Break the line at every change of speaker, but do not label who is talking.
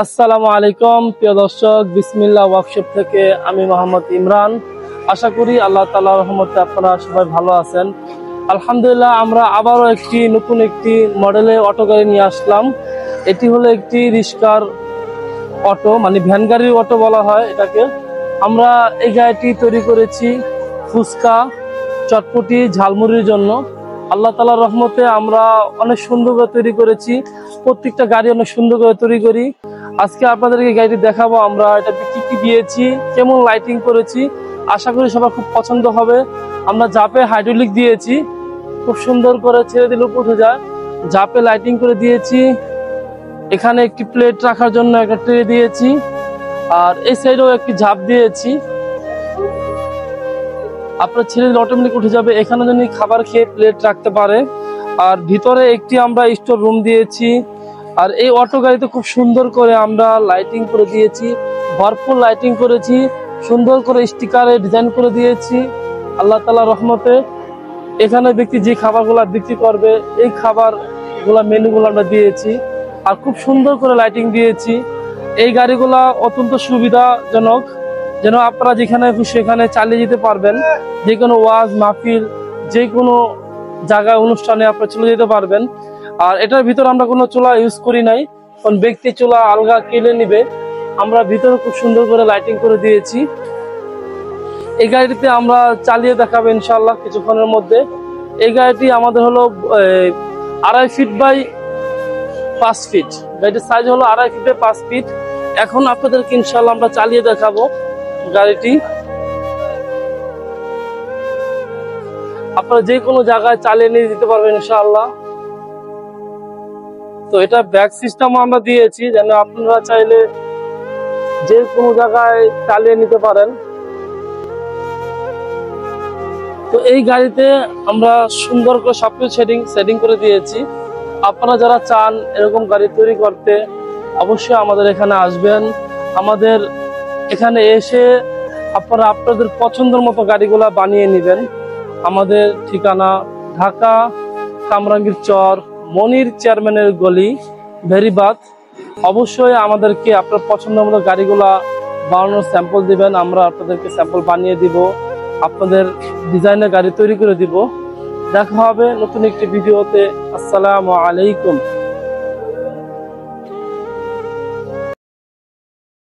আসসালামু আলাইকুম প্রিয় দর্শক, বিসমিল্লাহ ওয়ার্কশপ থেকে আমি মোহাম্মদ ইমরান। আশা করি আল্লাহ তাআলার রহমতে আপনারা সবাই ভালো আছেন। আলহামদুলিল্লাহ, আমরা আবারও নতুন একটি মডেলের অটো গাড়ি নিয়ে আসলাম। এটি হলো একটি রিস্কার অটো, মানে ভ্যান গাড়ির অটো বলা হয় এটাকে। আমরা এই গাড়িটি তৈরি করেছি ফুচকা, চটপটি, ঝালমুড়ির জন্য। আল্লাহ তাআলার রহমতে আমরা অনেক সুন্দর করে তৈরি করেছি। প্রত্যেকটা গাড়ি অনেক সুন্দর করে তৈরি করি। আজকে আপনাদেরকে গাড়িটি দেখাবো আমরা এটাতে কি কি দিয়েছি, কেমন লাইটিং করেছি। আশা করি সবার খুব পছন্দ হবে। আমরা জাপে হাইড্রোলিক দিয়েছি, খুব সুন্দর করে ছেড়ে দিলে উঠে যায়। জাপে লাইটিং করে দিয়েছি। এখানে একটি প্লেট রাখার জন্য একটা ট্রে দিয়েছি, আর এই সাইডেও একটি ঝাপ দিয়েছি। আপনার ছেড়ে দিলে অটোমেটিক উঠে যাবে। এখানে যদি খাবার খেয়ে প্লেট রাখতে পারে। আর ভিতরে একটি আমরা স্টোর রুম দিয়েছি। আর এই অটো গাড়িতে খুব সুন্দর করে আমরা লাইটিং করে দিয়েছি, ভরপুর লাইটিং করেছি, সুন্দর করে স্টিকারে ডিজাইন করে দিয়েছি আল্লাহ তাআলার রহমতে। এখানে ব্যক্তি যে খাবারগুলো বিক্রি করবে এই খাবারগুলা মেনুগুলো আমরা দিয়েছি, আর খুব সুন্দর করে লাইটিং দিয়েছি। এই গাড়িগুলা অত্যন্ত সুবিধাজনক, যেন আপনারা যেখানে সেখানে চালিয়ে যেতে পারবেন। যে কোনো ওয়াজ মাহফিল, যে কোনো জায়গায় অনুষ্ঠানে আপনারা চলে যেতে পারবেন। আর এটার ভিতরে আমরা কোনো চুলা ইউজ করি নাই, কারণ ব্যক্তি চুলা আলগা কেলে নিবে। আমরা ভিতরে খুব সুন্দর করে লাইটিং করে দিয়েছি। এই গাড়িটিতে আমরা চালিয়ে দেখাবো ইনশাআল্লাহ কিছুক্ষণের মধ্যে। এই গাড়িটি আমাদের হলো 2.5 ফিট বাই 5 ফিট। গাড়িটির সাইজ হলো 2.5 ফিট বাই 5 ফিট। এখন আপনাদেরকে ইনশাআল্লাহ আমরা চালিয়ে দেখাবো গাড়িটি। আপনারা যে কোনো জায়গায় চালিয়ে নিয়ে যেতে পারবেন ইনশাআল্লাহ। তো এটা ব্যাক সিস্টেমও আমরা দিয়েছি, যেন আপনারা চাইলে যে কোনো জায়গায় চালিয়ে নিতে পারেন। তো এই গাড়িতে আমরা সুন্দর করে সবকিছু সেটিং করে দিয়েছি। আপনারা যারা চান এরকম গাড়ি তৈরি করতে, অবশ্যই আমাদের এখানে আসবেন। আমাদের এখানে এসে আপনারা আপনাদের পছন্দের মতো গাড়িগুলা বানিয়ে নেবেন। আমাদের ঠিকানা ঢাকা কামরাঙ্গীর চর, মনির চেয়ারম্যানের গলি, ভেরিবাদ। অবশ্যই আমাদেরকে আপনার পছন্দের মতো গাড়িগুলা বানানোর স্যাম্পল দিবেন, আমরা আপনাদেরকে স্যাম্পল বানিয়ে দিব, আপনাদের ডিজাইনের গাড়ি তৈরি করে দিব। দেখা হবে নতুন একটি ভিডিওতে। আসসালামু আলাইকুম।